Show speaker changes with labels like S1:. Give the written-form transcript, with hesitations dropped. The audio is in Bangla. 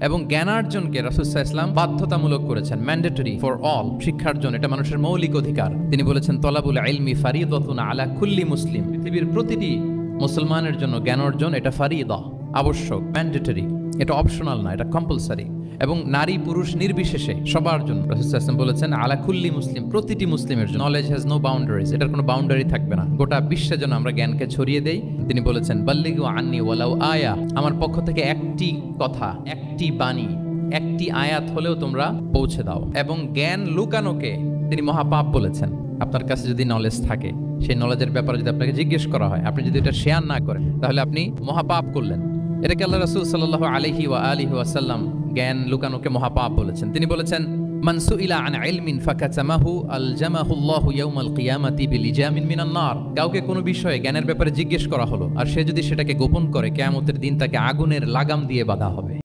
S1: এবং জ্ঞানার্জনকে রাসূল সাল্লাল্লাহু আলাইহি ওয়াসাল্লাম বাধ্যতামূলক করেছেন, ম্যান্ডেটরি ফর অল, শিক্ষার্জন এটা মানুষের মৌলিক অধিকার। তিনি বলেছেন তলাবুল ইলমি ফারিদাতুন আলা কুল্লি মুসলিম, পৃথিবীর প্রতিটি মুসলমানের জন্য জ্ঞান অর্জন এটা ফারিদা, আবশ্যক, ম্যান্ডেটরি, এটা অপশনাল না, এটা কম্পালসারি। এবং নারী পুরুষ নির্বিশেষে সবার জন্য রাসূল সাল্লাল্লাহু আলাইহি ওয়াসাল্লাম বলেছেন আলা কুল্লি মুসলিম, প্রতিটি মুসলিমের জন্য। নলেজ হ্যাজ নো বাউন্ডারিজ, এটার কোনো বাউন্ডারি থাকবে না, গোটা বিশ্বের জন্য আমরা জ্ঞানকে ছড়িয়ে দেই। তিনি বলেছেন বাল্লিগু আন্নি ওয়ালাউ আয়া, আমার পক্ষ থেকে একটি কথা, একটি বাণী, একটি আয়াত হলেও তোমরা পৌঁছে দাও। এবং জ্ঞান লুকানোকে তিনি মহাপাপ বলেছেন। আপনার কাছে যদি নলেজ থাকে, সেই নলেজের ব্যাপারে যদি আপনাকে জিজ্ঞেস করা হয়, আপনি যদি এটা শেয়ার না করেন, তাহলে আপনি মহাপাপ করলেন। এটাকে আল্লাহ রাসূল সাল্লাল্লাহু আলাইহি ওয়া আলিহি ওয়াসাল্লাম জ্ঞান লুকানোকে মহাপাপ বলেছেন। তিনি বলেছেন মান সুইলা আন ইলমিন ফাকাতামাহু আলজামাহুল্লাহু ইয়াউমাল কিয়ামাতি বিলিজামিন মিনান নার, কাউকে কোনো বিষয়ে জ্ঞানের ব্যাপারে জিজ্ঞেস করা হলো আর সে যদি সেটাকে গোপন করে, কিয়ামতের দিন তাকে আগুনের লাগাম দিয়ে বাঁধা হবে।